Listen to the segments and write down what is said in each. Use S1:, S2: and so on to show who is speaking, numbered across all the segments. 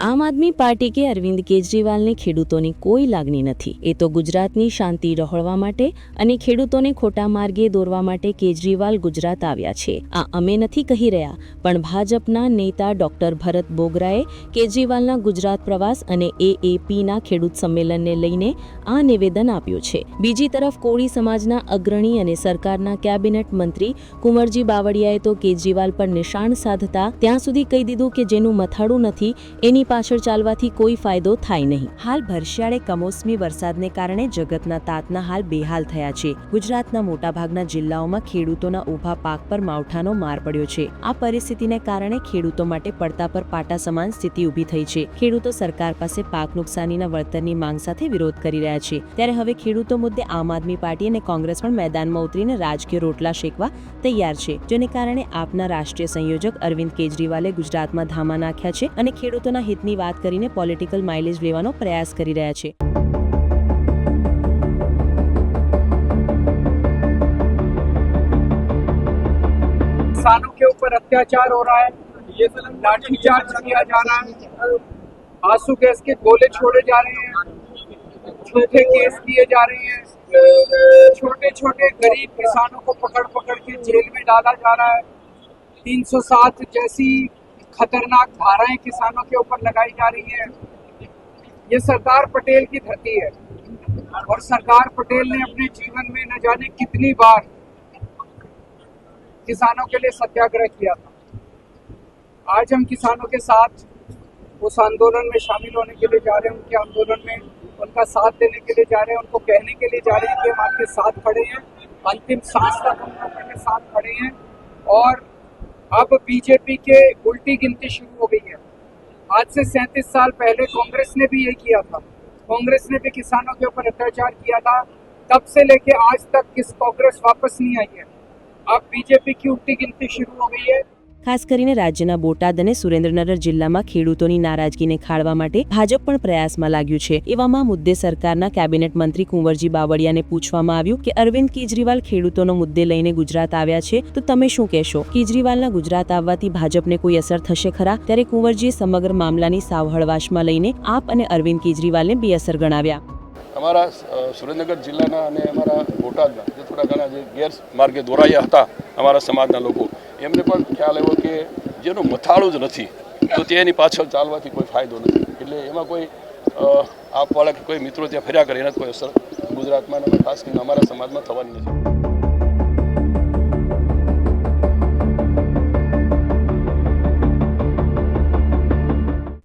S1: આમ આદમી પાર્ટી કે અરવિંદ કેજરીવાલને ખેડૂતોની કોઈ લાગણી નથી। એ તો ગુજરાતની શાંતિ ડહોળવા માટે અને ખેડૂતોને ખોટા માર્ગે દોરવા માટે કેજરીવાલ ગુજરાત આવ્યા છે। આ અમે નથી કહી રહ્યા, પણ ભાજપના નેતા ડોક્ટર ભરત બોગરાએ કેજરીવાલના ગુજરાત પ્રવાસ અને એએપીના ખેડૂત સંમેલનને લઈને આ નિવેદન આપ્યું છે। બીજી તરફ કોળી સમાજના અગ્રણી અને સરકારના કેબિનેટ મંત્રી કુંવરજી બાવળિયાએ તો કેજરીવાલ પર નિશાન સાધતા ત્યાં સુધી કહી દીધું કે જેનું મથાળું નથી એની પાછળ ચાલવાથી કોઈ ફાયદો થાય નહીં।
S2: હાલ ભરશિયાળે કમોસમી વરસાદને કારણે જગતના તાતના હાલ બેહાલ થયા છે। ગુજરાતના મોટાભાગના જિલ્લાઓમાં ખેડૂતોના ઊભા પાક પર માવઠાનો માર પડ્યો છે। આ પરિસ્થિતિને કારણે ખેડૂતો માટે પડતા પર પાટા સમાન સ્થિતિ ઊભી થઈ છે। ખેડૂતો સરકાર પાસે પાક નુકસાનીના વળતરની માંગ સાથે વિરોધ કરી રહ્યા છે। ત્યારે હવે ખેડૂતો મુદ્દે આમ આદમી પાર્ટી અને કોંગ્રેસ પણ મેદાનમાં ઉતરીને રાજકીય રોટલા શેકવા તૈયાર છે, જેને કારણે આપના રાષ્ટ્રીય સંયોજક અરવિંદ કેજરીવાલે ગુજરાતમાં ધામા નાખ્યા છે અને ખેડૂતોના હિતની વાત કરીને પોલિટિકલ માઇલેજ લેવાનો પ્રયાસ કરી રહ્યા છે।
S3: किसानों के ऊपर अत्याचार हो रहा है, ये लाठीचार्ज किया जा रहा है, आंसू गैस के गोले छोड़े जा रहे हैं, झूठे केस किए जा रहे हैं, छोटे छोटे गरीब किसानों को पकड़ पकड़ के जेल में डाला जा रहा है। 307 जैसी खतरनाक धाराएं किसानों के ऊपर लगाई जा रही है। ये सरदार पटेल की धरती है और सरदार पटेल ने अपने जीवन में न जाने कितनी बार किसानों के लिए सत्याग्रह किया था। आज हम किसानों के साथ उस आंदोलन में शामिल होने के लिए जा रहे हैं, उनके आंदोलन में उनका साथ देने के लिए जा रहे हैं, उनको कहने के लिए जा रहे हैं कि हम आपके साथ खड़े हैं, अंतिम सांस तक हम आपके साथ खड़े हैं। और अब बीजेपी के उल्टी गिनती शुरू हो गई है। आज से 37 साल पहले कांग्रेस ने भी ये किया था, कांग्रेस ने भी किसानों के ऊपर अत्याचार किया था। तब से लेके आज तक किस कांग्रेस वापस नहीं आई है। अब बीजेपी की उल्टी गिनती शुरू हो गई है।
S2: ખાસ કરીને રાજ્યના બોટાદ અને સુરેન્દ્રનગર જિલ્લામાં ખેડૂતોની નારાજગીને ખાળવા માટે ભાજપ પણ પ્રયાસમાં લાગ્યું છે। એવામાં મુદ્દે સરકારના કેબિનેટ મંત્રી કુંવરજી બાવળિયાને પૂછવામાં આવ્યું કે અરવિંદ કેજરીવાલ ખેડૂતોનો મુદ્દે લઈને ગુજરાત આવ્યા છે, તો તમે શું કહેશો? કેજરીવાલના ગુજરાત આવવાથી ભાજપને કોઈ અસર થશે ખરા? ત્યારે કુંવરજીએ સમગ્ર મામલાની સાવ હળવાશમાં લઈને આપ અને અરવિંદ કેજરીવાલને બેઅસર ગણાવ્યા।
S4: અમારા સુરેન્દ્રનગર જિલ્લાના અને અમારા બોટાદના જે થોડા ઘણા જે ગેરમાર્ગે દોરાયા હતા અમારા સમાજના લોકો, એમને પણ ખ્યાલ આવ્યો કે જેનું મથાળું જ નથી તો તેની પાછળ ચાલવાથી કોઈ ફાયદો નથી। એટલે એમાં કોઈ આપવાળા કે કોઈ મિત્રો ત્યાં ફર્યા કરે એના કોઈ અસર ગુજરાતમાં અને ખાસ કરીને અમારા સમાજમાં થવાની નથી।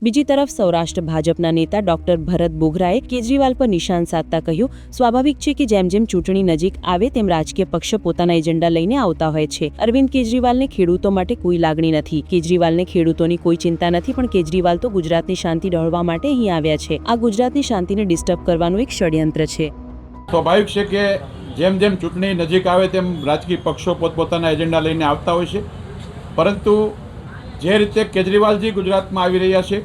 S2: બીજી તરફ સૌરાષ્ટ્ર ભાજપના નેતા ડોક્ટર ભરત બોગરાએ કેજરીવાલ પર નિશાન સાધતા કહ્યું, સ્વાભાવિક છે કે જેમ જેમ ચૂંટણી નજીક આવે તેમ રાજકીય પક્ષ પોતાના એજન્ડા લઈને આવતા હોય છે। અરવિંદ કેજરીવાલને ખેડૂતો માટે કોઈ લાગણી નથી, કેજરીવાલને ખેડૂતોની કોઈ ચિંતા નથી, પણ કેજરીવાલ તો ગુજરાતની શાંતિ ડહોળવા માટે અહીં આવ્યા છે। આ ગુજરાતની શાંતિને ડિસ્ટર્બ કરવાનું એક ષડયંત્ર છે।
S5: સ્વાભાવિક છે કે જેમ જેમ ચૂંટણી નજીક આવે તેમ રાજકીય પક્ષો પોતપોતાના એજન્ડા લઈને આવતા હોય છે, પરંતુ જે રીતે કેજરીવાલજી ગુજરાતમાં આવી રહ્યા છે,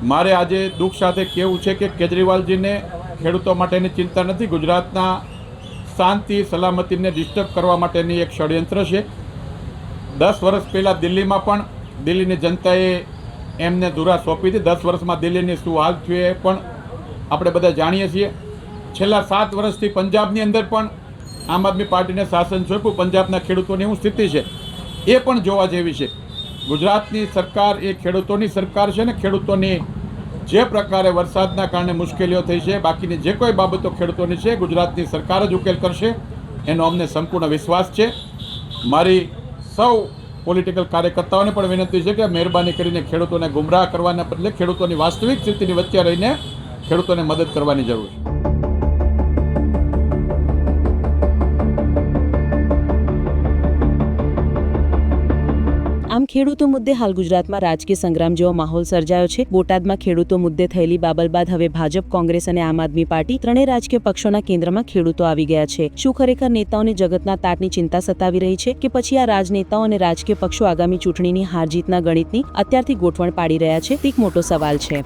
S5: મારે આજે દુઃખ સાથે કહેવું છે કે કેજરીવાલજીને ખેડૂતો માટેની ચિંતા નથી, ગુજરાતના શાંતિ સલામતીને ડિસ્ટર્બ કરવા માટેની એક ષડયંત્ર છે। 10 વર્ષ પહેલાં દિલ્હીમાં પણ દિલ્હીની જનતાએ એમને ધુરા સોંપી હતી। 10 વર્ષમાં દિલ્હીની શું હાલ થયું એ પણ આપણે બધા જાણીએ છીએ। છેલ્લા 7 વર્ષથી પંજાબની અંદર પણ આમ આદમી પાર્ટીને શાસન સોંપ્યું, પંજાબના ખેડૂતોની શું સ્થિતિ છે એ પણ જોવા જેવી છે। ગુજરાતની સરકાર એ ખેડૂતોની સરકાર છે ને ખેડૂતોની જે પ્રકારે વરસાદના કારણે મુશ્કેલીઓ થઈ છે, બાકીની જે કોઈ બાબતો ખેડૂતોની છે ગુજરાતની સરકાર જ ઉકેલ કરશે એનો અમને સંપૂર્ણ વિશ્વાસ છે। મારી સૌ પોલિટિકલ કાર્યકર્તાઓને પણ વિનંતી છે કે મહેરબાની કરીને ખેડૂતોને ગુમરાહ કરવાના બદલે ખેડૂતોની વાસ્તવિક સ્થિતિની વચ્ચે રહીને ખેડૂતોને મદદ કરવાની જરૂર છે।
S2: આમ ખેડૂતો મુદ્દે હાલ ગુજરાતમાં રાજકીય સંગ્રામ જેવો માહોલ સર્જાયો છે। બોટાદમાં ખેડૂતો મુદ્દે થયેલી બાબલ બાદ હવે ભાજપ, કોંગ્રેસ અને આમ આદમી પાર્ટી ત્રણેય રાજકીય પક્ષોના કેન્દ્રમાં ખેડૂતો આવી ગયા છે। શું ખરેખર નેતાઓને જગતના તાતની ચિંતા સતાવી રહી છે કે પછી આ રાજનેતાઓ અને રાજકીય પક્ષો આગામી ચૂંટણીની હાર જીતના ગણિતની અત્યારથી ગોઠવણ પાડી રહ્યા છે? તે એક મોટો સવાલ છે।